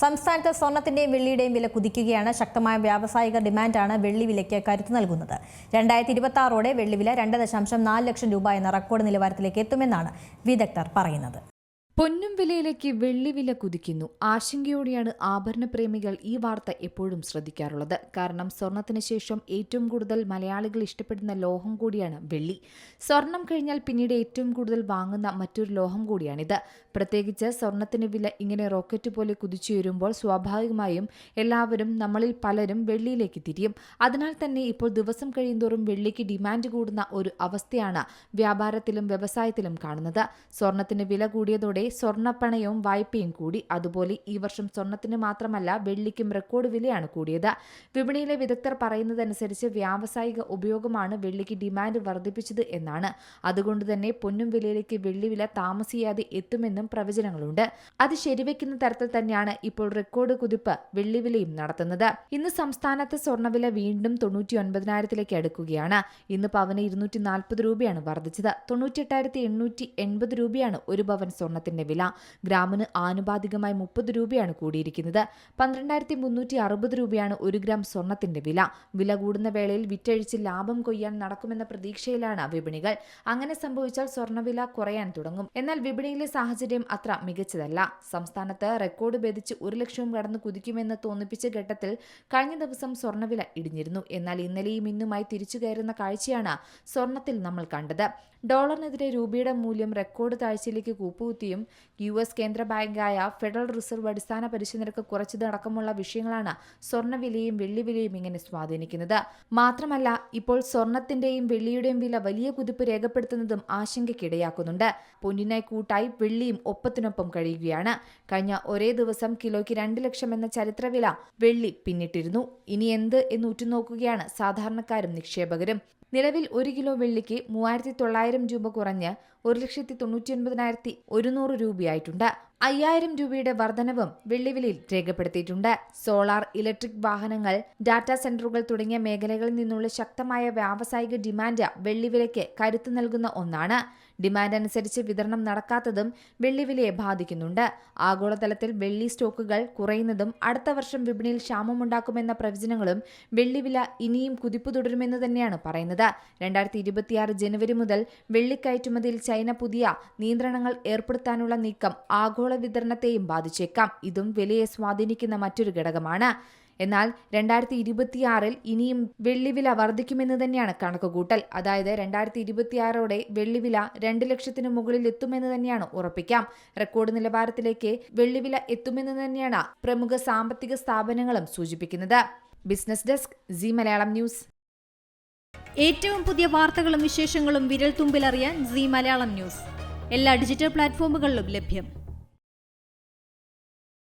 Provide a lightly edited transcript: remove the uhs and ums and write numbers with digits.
സംസ്ഥാനത്ത് സ്വർണത്തിന്റെയും വെള്ളിയുടെയും വില കുതിക്കുകയാണ്. ശക്തമായ വ്യാവസായിക ഡിമാൻഡാണ് വെള്ളി വിലയ്ക്ക് കരുത്ത് നൽകുന്നത്. 2026ഓടെ വെള്ളി വില 2.4 ലക്ഷം രൂപ എന്ന റെക്കോർഡ് നിലവാരത്തിലേക്ക് എത്തുമെന്നാണ് വിദഗ്ധർ പറയുന്നത്. പൊന്നും വിലയിലേക്ക് വെള്ളി വില കുതിക്കുന്നു. ആശങ്കയോടെയാണ് ആഭരണ പ്രേമികൾ ഈ വാർത്ത എപ്പോഴും ശ്രദ്ധിക്കാറുള്ളത്. കാരണം സ്വർണത്തിന് ശേഷം ഏറ്റവും കൂടുതൽ മലയാളികൾ ഇഷ്ടപ്പെടുന്ന ലോഹം കൂടിയാണ് വെള്ളി. സ്വർണം കഴിഞ്ഞാൽ പിന്നീട് ഏറ്റവും കൂടുതൽ വാങ്ങുന്ന മറ്റൊരു ലോഹം കൂടിയാണിത്. പ്രത്യേകിച്ച് സ്വർണത്തിന് വില ഇങ്ങനെ റോക്കറ്റ് പോലെ കുതിച്ചുയരുമ്പോൾ സ്വാഭാവികമായും എല്ലാവരും നമ്മളിൽ പലരും വെള്ളിയിലേക്ക് തിരിയും. അതിനാൽ തന്നെ ഇപ്പോൾ ദിവസം കഴിയുന്തോറും വെള്ളിക്ക് ഡിമാൻഡ് കൂടുന്ന ഒരു അവസ്ഥയാണ് വ്യാപാരത്തിലും വ്യവസായത്തിലും കാണുന്നത്. സ്വർണത്തിന് വില കൂടിയതോടെ സ്വർണ്ണപ്പണയവും വായ്പയും കൂടി. അതുപോലെ ഈ വർഷം സ്വർണത്തിന് മാത്രമല്ല വെള്ളിക്കും റെക്കോർഡ് വിലയാണ് കൂടിയത്. വിപണിയിലെ വിദഗ്ധർ പറയുന്നതനുസരിച്ച് വ്യാവസായിക ഉപയോഗമാണ് വെള്ളിക്ക് ഡിമാൻഡ് വർദ്ധിപ്പിച്ചത് എന്നാണ്. അതുകൊണ്ട് തന്നെ പൊന്നും വിലയിലേക്ക് വെള്ളി വില താമസിയാതെ എത്തുമെന്നും പ്രവചനങ്ങളുണ്ട്. അത് ശരിവെക്കുന്ന തരത്തിൽ തന്നെയാണ് ഇപ്പോൾ റെക്കോർഡ് കുതിപ്പ് വെള്ളി വിലയും നടത്തുന്നത്. ഇന്ന് സംസ്ഥാനത്ത് സ്വർണ്ണവില വീണ്ടും 99,000ലേക്ക് അടുക്കുകയാണ്. ഇന്ന് പവന് 240 രൂപയാണ് വർദ്ധിച്ചത്. 98,880 രൂപയാണ് ഒരു പവൻ സ്വർണ്ണത്തിന്റെ വില. ഗ്രാമിന് ആനുപാതികമായി 30 രൂപയാണ് കൂടിയിരിക്കുന്നത്. 12,360 രൂപയാണ് 1 ഗ്രാം സ്വർണത്തിന്റെ വില. വില കൂടുന്ന വേളയിൽ വിറ്റഴിച്ച് ലാഭം കൊയ്യാൻ നടക്കുമെന്ന പ്രതീക്ഷയിലാണ് വിപണികൾ. അങ്ങനെ സംഭവിച്ചാൽ സ്വർണ്ണവില കുറയാൻ തുടങ്ങും. എന്നാൽ വിപണിയിലെ സാഹചര്യം അത്ര മികച്ചതല്ല. സംസ്ഥാനത്ത് റെക്കോർഡ് ഭേദിച്ച് 1 ലക്ഷവും കടന്ന് കുതിക്കുമെന്ന് തോന്നിപ്പിച്ച ഘട്ടത്തിൽ കഴിഞ്ഞ ദിവസം സ്വർണ്ണവില ഇടിഞ്ഞിരുന്നു. എന്നാൽ ഇന്നലെയും ഇന്നുമായി തിരിച്ചു കയറുന്ന കാഴ്ചയാണ് സ്വർണത്തിൽ നമ്മൾ കണ്ടത്. ഡോളറിനെതിരെ രൂപയുടെ മൂല്യം റെക്കോർഡ് താഴ്ചയിലേക്ക് കൂപ്പുകുത്തിയും US കേന്ദ്ര ബാങ്കായ ഫെഡറൽ റിസർവ് അടിസ്ഥാന പലിശ നിരക്ക് കുറച്ചതടക്കമുള്ള വിഷയങ്ങളാണ് സ്വർണ്ണവിലയും വെള്ളിവിലയും ഇങ്ങനെ സ്വാധീനിക്കുന്നത്. മാത്രമല്ല ഇപ്പോൾ സ്വർണത്തിന്റെയും വെള്ളിയുടെയും വില വലിയ കുതിപ്പ് രേഖപ്പെടുത്തുന്നതും ആശങ്കയ്ക്കിടയാക്കുന്നുണ്ട്. പൊന്നിനായി കൂട്ടായി വെള്ളിയും ഒപ്പത്തിനൊപ്പം കഴിയുകയാണ്. കഴിഞ്ഞ ഒരേ ദിവസം കിലോയ്ക്ക് 2 ലക്ഷം എന്ന ചരിത്രവില വെള്ളി പിന്നിട്ടിരുന്നു. ഇനി എന്ത് എന്ന് ഉറ്റുനോക്കുകയാണ് സാധാരണക്കാരും നിക്ഷേപകരും. നിലവിൽ 1 കിലോ വെള്ളിക്ക് 3,900 രൂപ കുറഞ്ഞ് 1,99,100 രൂപയായിട്ടുണ്ട്. 5,000 രൂപയുടെ വർധനവും വെള്ളിവിലയിൽ രേഖപ്പെടുത്തിയിട്ടുണ്ട്. സോളാർ, ഇലക്ട്രിക് വാഹനങ്ങൾ, ഡാറ്റാ സെന്ററുകൾ തുടങ്ങിയ മേഖലകളിൽ നിന്നുള്ള ശക്തമായ വ്യാവസായിക ഡിമാൻഡ് വെള്ളിവിലയ്ക്ക് കരുത്ത് നൽകുന്ന ഒന്നാണ്. ഡിമാൻഡ് അനുസരിച്ച് വിതരണം നടക്കാത്തതും വെള്ളിവിലയെ ബാധിക്കുന്നുണ്ട്. ആഗോളതലത്തിൽ വെള്ളി സ്റ്റോക്കുകൾ കുറയുന്നതും അടുത്ത വർഷം വിപണിയിൽ ക്ഷാമമുണ്ടാക്കുമെന്ന പ്രവചനങ്ങളും വെള്ളിവില ഇനിയും കുതിപ്പ് തുടരുമെന്ന് തന്നെയാണ് പറയുന്നത്. 2026 ജനുവരി മുതൽ വെള്ളിക്കയറ്റുമതിയിൽ ചൈന പുതിയ നിയന്ത്രണങ്ങൾ ഏർപ്പെടുത്താനുള്ള നീക്കം ആഗോള വിതരണത്തെയും ബാധിച്ചേക്കാം. ഇതും വിലയെ സ്വാധീനിക്കുന്ന മറ്റൊരു ഘടകമാണ്. എന്നാൽ 2026 ഇനിയും വെള്ളിവില വർദ്ധിക്കുമെന്ന് തന്നെയാണ് കണക്കുകൂട്ടൽ. അതായത് 2026ഓടെ വെള്ളിവില 2 ലക്ഷത്തിന് മുകളിൽ എത്തുമെന്ന് തന്നെയാണ് ഉറപ്പിക്കാം. റെക്കോർഡ് നിലവാരത്തിലേക്ക് വെള്ളിവില എത്തുമെന്ന് തന്നെയാണ് പ്രമുഖ സാമ്പത്തിക സ്ഥാപനങ്ങളും സൂചിപ്പിക്കുന്നത്. Business desk, C Malayalam news. ഏറ്റവും പുതിയ വാർത്തകളും വിശേഷങ്ങളും വിരൽ തുമ്പിലറിയാൻ സി മലയാളം ന്യൂസ് എല്ലാ ഡിജിറ്റൽ പ്ലാറ്റ്ഫോമുകളിലും ലഭ്യം.